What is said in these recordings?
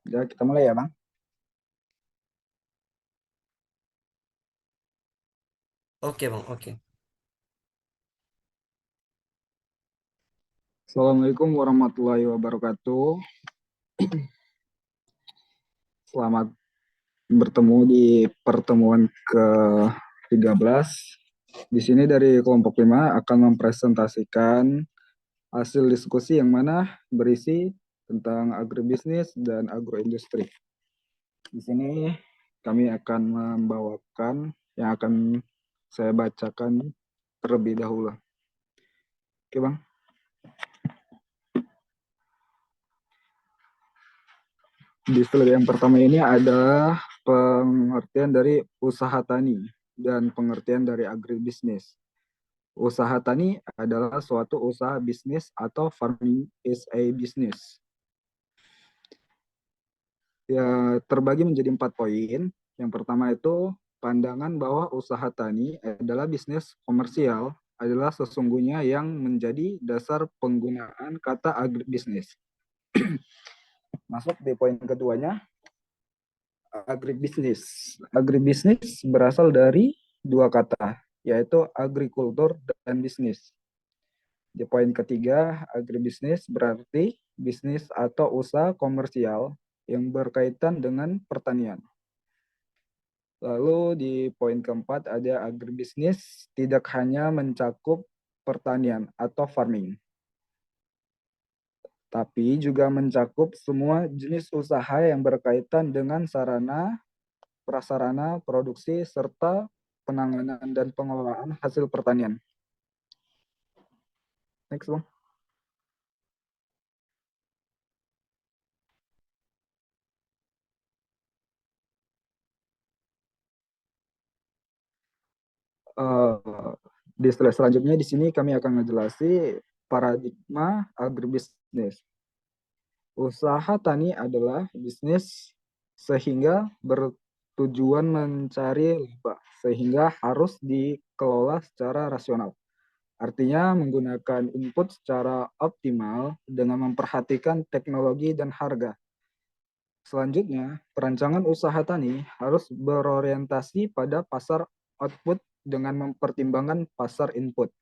Ya, kita mulai ya, Bang. Oke Bang, oke. Assalamualaikum warahmatullahi wabarakatuh. Selamat bertemu di pertemuan ke-13. Di sini dari kelompok 5 akan mempresentasikan hasil diskusi yang mana berisi tentang agribisnis dan agroindustri. Di sini kami akan membawakan yang akan saya bacakan terlebih dahulu. Oke, Bang. Di slide yang pertama ini ada pengertian dari usaha tani dan pengertian dari agribisnis. Usaha tani adalah suatu usaha bisnis atau farming is a business. Ya, terbagi menjadi 4 poin. Yang pertama itu pandangan bahwa usaha tani adalah bisnis komersial adalah sesungguhnya yang menjadi dasar penggunaan kata agribisnis. Masuk di poin keduanya, agribisnis. Agribisnis berasal dari 2 kata, yaitu agrikultur dan bisnis. Di poin ketiga, agribisnis berarti bisnis atau usaha komersial yang berkaitan dengan pertanian. Lalu di poin keempat ada agribisnis tidak hanya mencakup pertanian atau farming, tapi juga mencakup semua jenis usaha yang berkaitan dengan sarana prasarana produksi, serta penanganan dan pengelolaan hasil pertanian. Next, Bang. Uh, di slide selanjutnya di sini kami akan menjelaskan paradigma agribisnis. Usaha tani adalah bisnis sehingga bertujuan mencari laba, sehingga harus dikelola secara rasional. Artinya menggunakan input secara optimal dengan memperhatikan teknologi dan harga. Selanjutnya, perancangan usaha tani harus berorientasi pada pasar output dengan mempertimbangkan pasar input.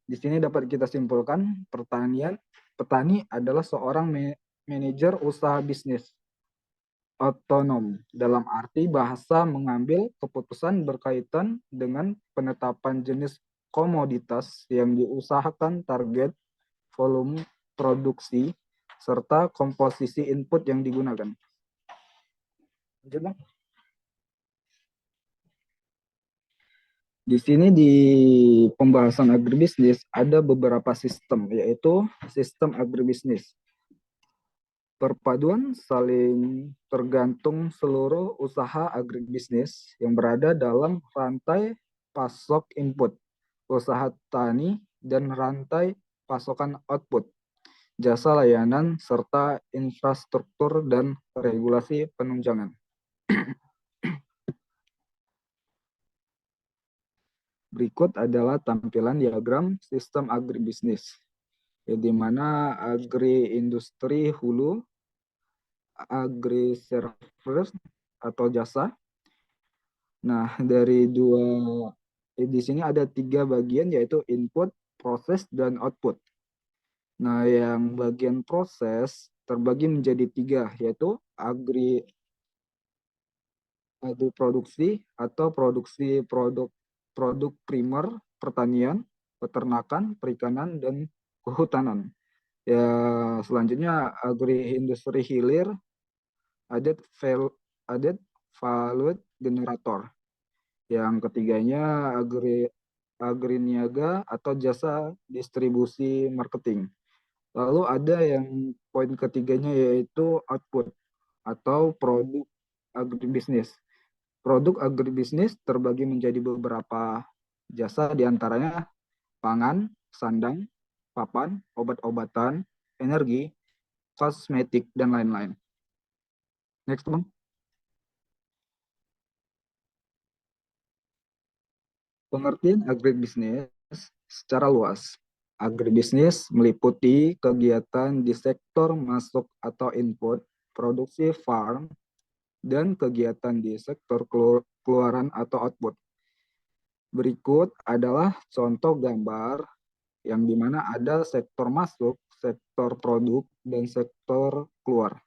Di sini dapat kita simpulkan, petani adalah seorang manajer usaha bisnis otonom, dalam arti bahasa mengambil keputusan berkaitan dengan penetapan jenis komoditas yang diusahakan, target, volume produksi, serta komposisi input yang digunakan. Lanjut, Bang. Di sini di pembahasan agribisnis ada beberapa sistem, yaitu sistem agribisnis. Perpaduan saling tergantung seluruh usaha agribisnis yang berada dalam rantai pasok input, usaha tani, dan rantai pasokan output, jasa layanan, serta infrastruktur dan regulasi penunjangan. Berikut adalah tampilan diagram sistem agribisnis, di mana agri-industri hulu, agri-service atau jasa. Nah, di sini ada 3 bagian, yaitu input, proses, dan output. Nah, yang bagian proses terbagi menjadi 3, yaitu agri produksi atau produksi produk primer pertanian, peternakan, perikanan, dan kehutanan. Ya, selanjutnya agri industri hilir, added value generator. Yang ketiganya agri niaga atau jasa distribusi marketing. Lalu ada yang poin ketiganya yaitu output atau produk agribisnis. Produk agribisnis terbagi menjadi beberapa jasa, diantaranya pangan, sandang, papan, obat-obatan, energi, kosmetik, dan lain-lain. Next, Bang. Pengertian agribisnis secara luas. Agribisnis meliputi kegiatan di sektor masuk atau input, produksi farm, dan kegiatan di sektor keluaran atau output. Berikut adalah contoh gambar yang dimana ada sektor masuk, sektor produk, dan sektor keluar.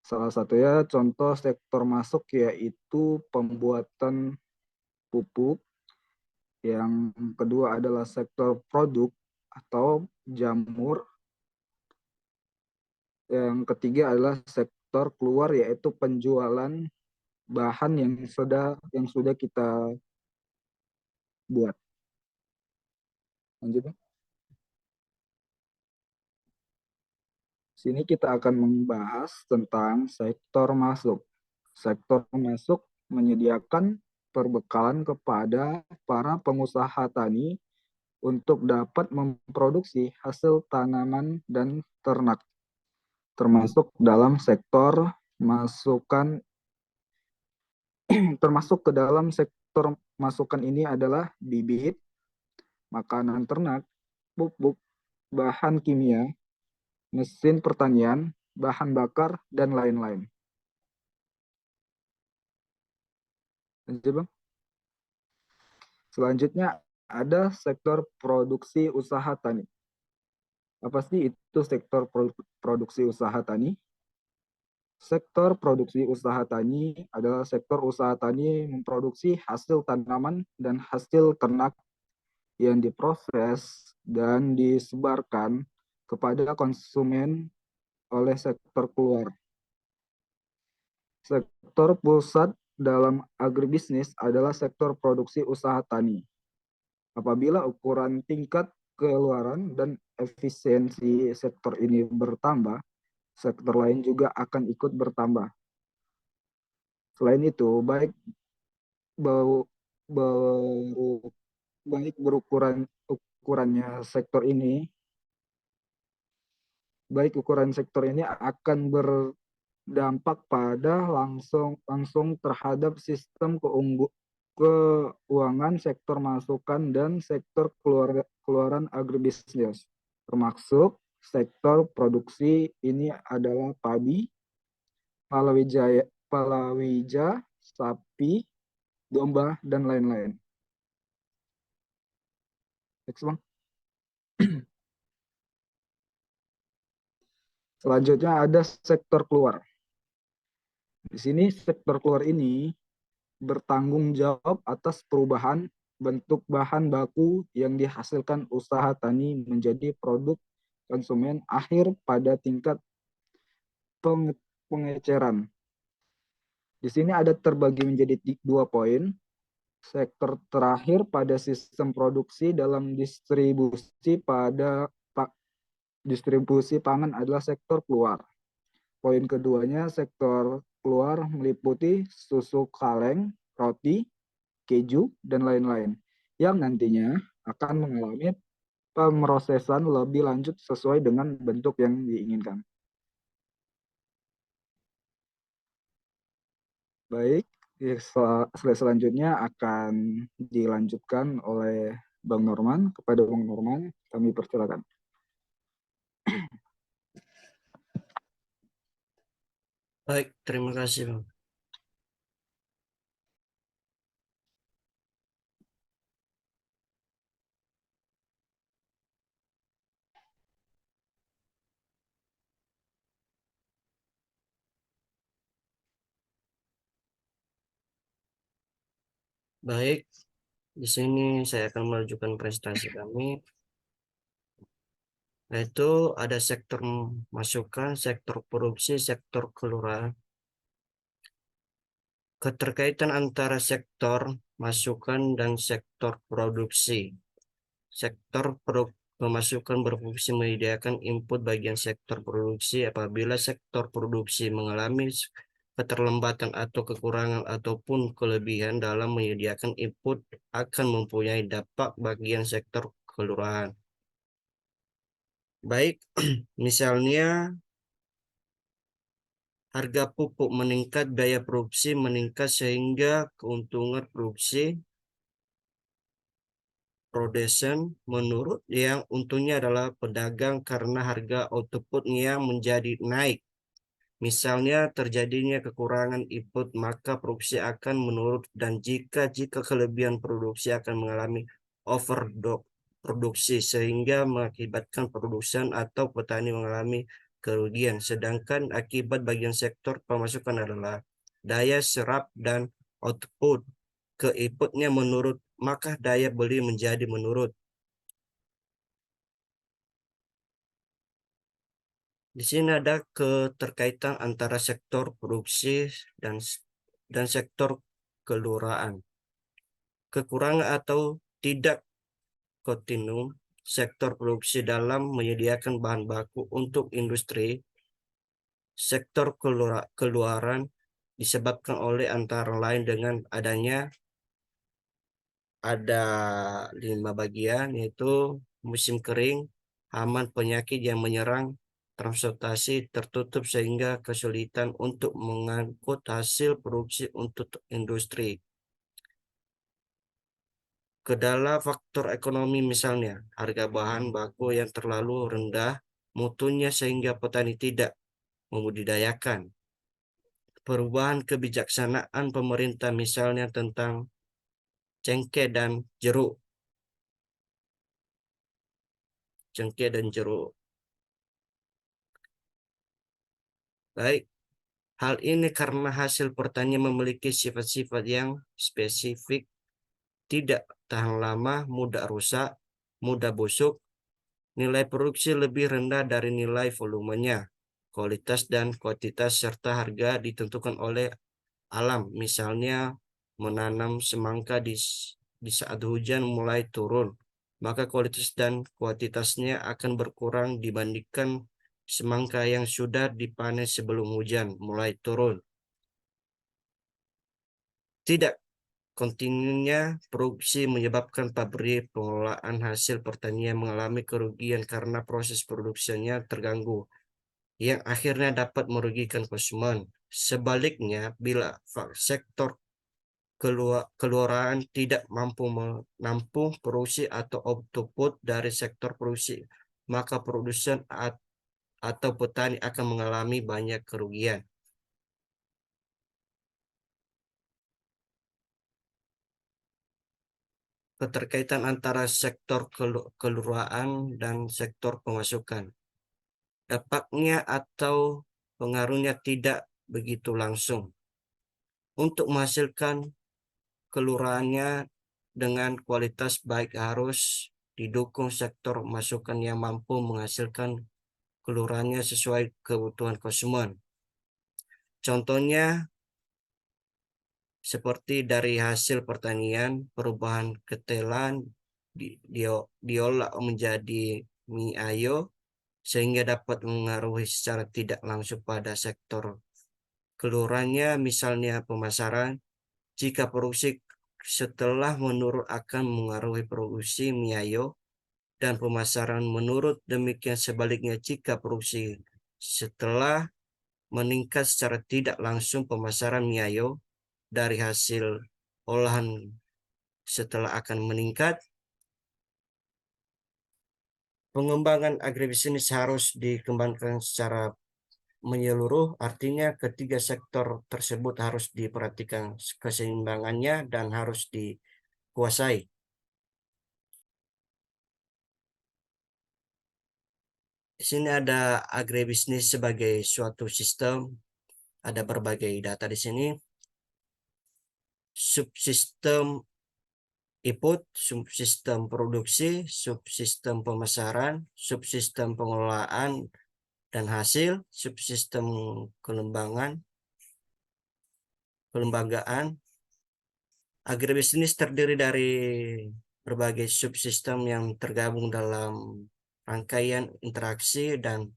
Salah satunya contoh sektor masuk yaitu pembuatan pupuk. Yang kedua adalah sektor produk atau jamur. Yang ketiga adalah sektor keluar yaitu penjualan bahan yang sudah kita buat. Lanjut. Sini kita akan membahas tentang sektor masuk. Sektor masuk menyediakan perbekalan kepada para pengusaha tani untuk dapat memproduksi hasil tanaman dan ternak, termasuk dalam sektor masukan termasuk ke dalam sektor masukan ini adalah bibit, makanan ternak, pupuk, bahan kimia, mesin pertanian, bahan bakar, dan lain-lain. Selanjutnya ada sektor produksi usaha tani. Apa sih itu sektor produksi usaha tani? Sektor produksi usaha tani adalah sektor usaha tani memproduksi hasil tanaman dan hasil ternak yang diproses dan disebarkan kepada konsumen oleh sektor keluar. Sektor pusat dalam agribisnis adalah sektor produksi usaha tani. Apabila ukuran tingkat keluaran dan efisiensi sektor ini bertambah, sektor lain juga akan ikut bertambah. Selain itu, baik ukurannya sektor ini, baik ukuran sektor ini akan berdampak pada langsung terhadap sistem keuangan sektor masukan dan sektor keluaran agribisnis. Termasuk sektor produksi ini adalah padi, palawija, sapi, domba, dan lain-lain. Next, Bang. Selanjutnya ada sektor keluar. Di sini sektor keluar ini bertanggung jawab atas perubahan bentuk bahan baku yang dihasilkan usaha tani menjadi produk konsumen akhir pada tingkat pengeceran. Di sini ada terbagi menjadi 2 poin. Sektor terakhir pada sistem produksi dalam distribusi pangan adalah sektor keluar. Poin keduanya, sektor keluar meliputi susu kaleng, roti, keju, dan lain-lain, yang nantinya akan mengalami pemrosesan lebih lanjut sesuai dengan bentuk yang diinginkan. Baik, slide selanjutnya akan dilanjutkan oleh Bang Norman. Kepada Bang Norman, kami persilakan. Baik, terima kasih, Bang. Baik, baik. Di sini saya akan menunjukkan prestasi kami, yaitu ada sektor masukan, sektor produksi, sektor keluar. Keterkaitan antara sektor masukan dan sektor produksi. Sektor pemasukan berfungsi menyediakan input bagian sektor produksi. Apabila sektor produksi mengalami keterlambatan atau kekurangan ataupun kelebihan dalam menyediakan input, akan mempunyai dampak bagian sektor kelurahan. Baik, misalnya harga pupuk meningkat, biaya produksi meningkat sehingga keuntungan produksi produsen menurut, yang untungnya adalah pedagang karena harga outputnya menjadi naik. Misalnya terjadinya kekurangan input, maka produksi akan menurun dan jika kelebihan produksi akan mengalami overproduksi sehingga mengakibatkan produsen atau petani mengalami kerugian. Sedangkan akibat bagian sektor pemasukan adalah daya serap dan output ke inputnya menurut, maka daya beli menjadi menurut. Di sini ada keterkaitan antara sektor produksi dan sektor kelurahan. Kekurangan atau tidak kontinum sektor produksi dalam menyediakan bahan baku untuk industri. Sektor keluaran disebabkan oleh antara lain dengan adanya ada 5 bagian, yaitu musim kering, hama penyakit yang menyerang, transportasi tertutup sehingga kesulitan untuk mengangkut hasil produksi untuk industri. Kedala faktor ekonomi misalnya, harga bahan baku yang terlalu rendah mutunya sehingga petani tidak membudidayakan. Perubahan kebijaksanaan pemerintah misalnya tentang cengkeh dan jeruk. Cengkeh dan jeruk. Baik, hal ini karena hasil pertanian memiliki sifat-sifat yang spesifik, tidak tahan lama, mudah rusak, mudah busuk, nilai produksi lebih rendah dari nilai volumenya, kualitas dan kuantitas serta harga ditentukan oleh alam. Misalnya menanam semangka di saat hujan mulai turun, maka kualitas dan kuantitasnya akan berkurang dibandingkan semangka yang sudah dipanen sebelum hujan mulai turun. Tidak kontinunya produksi menyebabkan pabrik pengolahan hasil pertanian mengalami kerugian karena proses produksinya terganggu, yang akhirnya dapat merugikan konsumen. Sebaliknya, bila sektor keluaran tidak mampu menampung produksi atau output dari sektor produksi, maka produsen atau petani akan mengalami banyak kerugian. Keterkaitan antara sektor kelurahan dan sektor pemasukan. Dampaknya atau pengaruhnya tidak begitu langsung. Untuk menghasilkan kelurahannya dengan kualitas baik harus didukung sektor masukan yang mampu menghasilkan kelurahannya sesuai kebutuhan konsumen. Contohnya seperti dari hasil pertanian, perubahan ketelan diolah menjadi mie ayo sehingga dapat mengaruhi secara tidak langsung pada sektor kelurahannya, misalnya pemasaran. Jika produksi setelah menurun akan mengaruhi produksi mie ayo dan pemasaran menurut. Demikian sebaliknya jika produksi setelah meningkat secara tidak langsung pemasaran mie ayo dari hasil olahan setelah akan meningkat. Pengembangan agribisnis harus dikembangkan secara menyeluruh, artinya ketiga sektor tersebut harus diperhatikan keseimbangannya dan harus dikuasai. Di sini ada agribisnis sebagai suatu sistem, ada berbagai data di sini. Subsistem input, subsistem produksi, subsistem pemasaran, subsistem pengelolaan dan hasil, subsistem kelembagaan. Agribisnis terdiri dari berbagai subsistem yang tergabung dalam rangkaian interaksi dan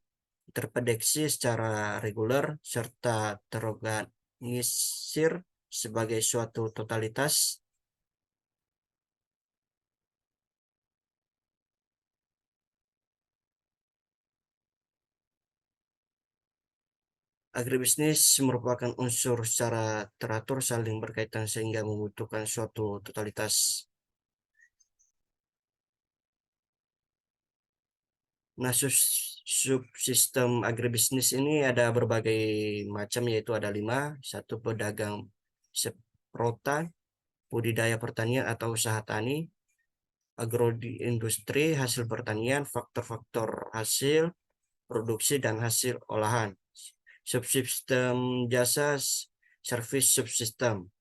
terprediksi secara reguler serta terorganisir sebagai suatu totalitas. Agribisnis merupakan unsur secara teratur saling berkaitan sehingga membutuhkan suatu totalitas. Nah, subsistem agribisnis ini ada berbagai macam, yaitu ada 5. Satu, pedagang seprotan, budidaya pertanian atau usaha tani, agroindustri, hasil pertanian, faktor-faktor hasil produksi dan hasil olahan. Subsistem jasa, service subsistem.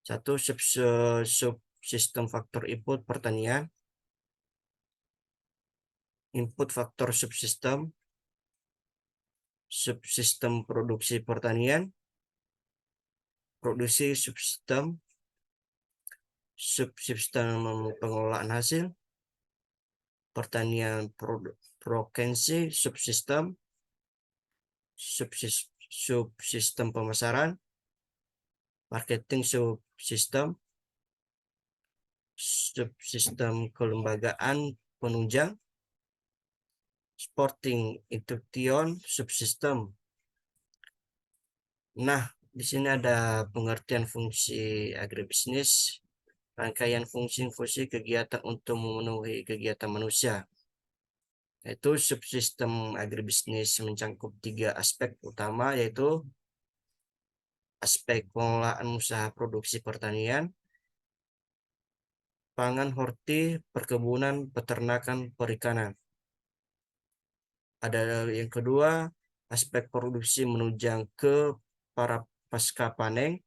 Satu, subsistem faktor input pertanian, input faktor subsistem, subsistem produksi pertanian, produksi subsistem, subsistem pengelolaan hasil, pertanian produksi subsistem, subsistem pemasaran, marketing subsistem, subsistem kelembagaan penunjang, sporting institution subsistem. Nah, di sini ada pengertian fungsi agribisnis, rangkaian fungsi-fungsi kegiatan untuk memenuhi kegiatan manusia. Yaitu subsistem agribisnis mencangkup 3 aspek utama, yaitu aspek pengelolaan usaha produksi pertanian, pangan, horti, perkebunan, peternakan, perikanan. Ada yang kedua, aspek produksi menunjang ke para pasca panen,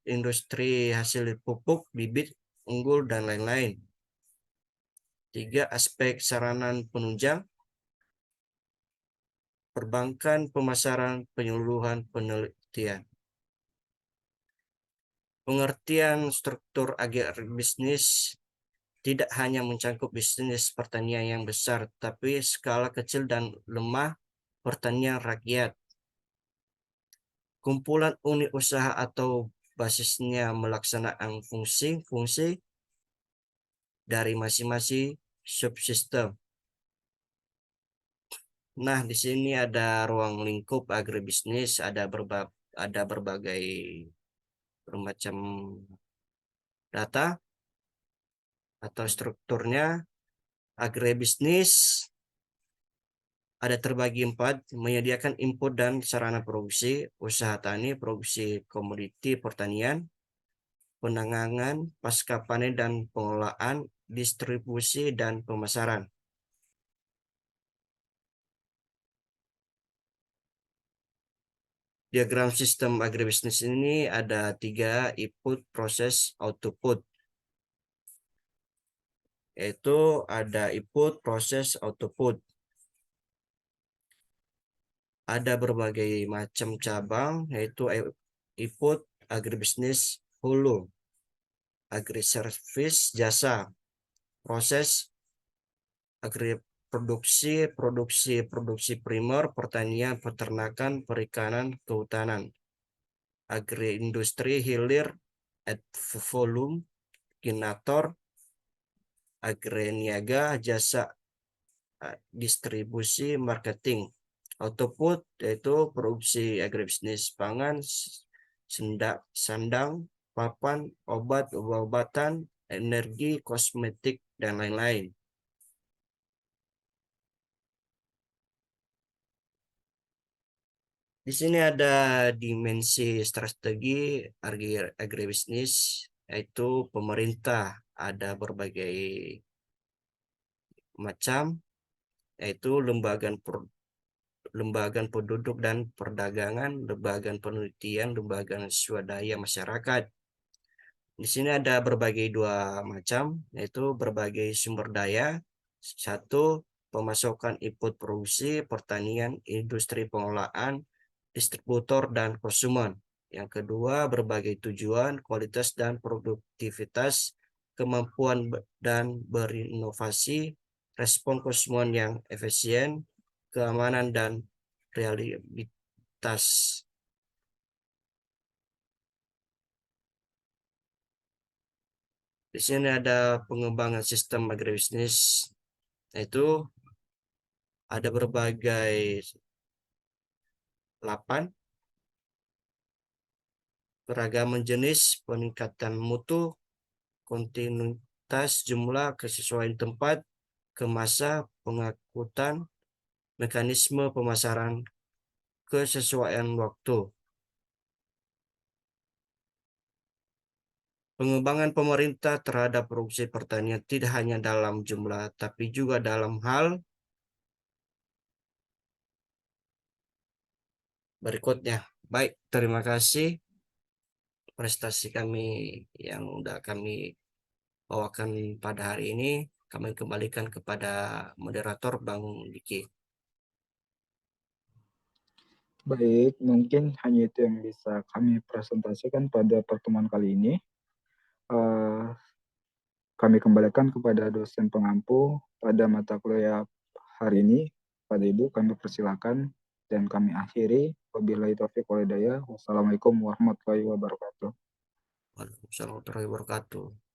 industri hasil pupuk, bibit unggul, dan lain-lain. 3, aspek sarana penunjang, perbankan, pemasaran, penyuluhan, penelitian. Pengertian struktur agribisnis tidak hanya mencakup bisnis pertanian yang besar, tapi skala kecil dan lemah pertanian rakyat. Kumpulan unit usaha atau basisnya melaksanakan fungsi-fungsi dari masing-masing subsistem. Nah, di sini ada ruang lingkup agribisnis, ada berbagai bermacam data atau strukturnya. Agribisnis ada terbagi 4, menyediakan input dan sarana produksi, usaha tani, produksi komoditi pertanian, penanganan pasca panen dan pengolahan, distribusi dan pemasaran. Diagram sistem agribisnis ini ada 3, input, proses, output. Yaitu ada input, proses, output. Ada berbagai macam cabang, yaitu input agribisnis hulu, agriservice jasa, proses produksi primer, pertanian, peternakan, perikanan, kehutanan, agriindustri hilir, ad volume, ginator, agriniaga, jasa distribusi, marketing. Output yaitu produksi agribisnis pangan, sandang, papan, obat-obatan, energi, kosmetik, dan lain-lain. Di sini ada dimensi strategi agribisnis, yaitu pemerintah. Ada berbagai macam, yaitu lembaga penduduk dan perdagangan, lembaga penelitian, lembaga swadaya masyarakat. Di sini ada berbagai 2 macam, yaitu berbagai sumber daya. 1, pemasukan input produksi, pertanian, industri pengolahan, distributor, dan konsumen. Yang kedua, berbagai tujuan, kualitas dan produktivitas, kemampuan dan berinovasi, respon konsumen yang efisien, keamanan dan reliabilitas. Di sini ada pengembangan sistem agribisnis, yaitu ada berbagai 8, keragaman jenis, peningkatan mutu, batas jumlah, kesesuaian tempat, kemasa, pengangkutan, mekanisme pemasaran, kesesuaian waktu. Pengembangan pemerintah terhadap produksi pertanian tidak hanya dalam jumlah, tapi juga dalam hal berikutnya. Baik, terima kasih prestasi kami yang sudah kami bawakan pada hari ini. Kami kembalikan kepada moderator Bang Diki. Baik, mungkin hanya itu yang bisa kami presentasikan pada pertemuan kali ini. Eh, Kami kembalikan kepada dosen pengampu pada mata kuliah hari ini. Pada Ibu, kami persilakan dan kami akhiri. Wabillahi taufiq walhidayah. Wassalamualaikum warahmatullahi wabarakatuh. Waalaikumsalam warahmatullahi wabarakatuh.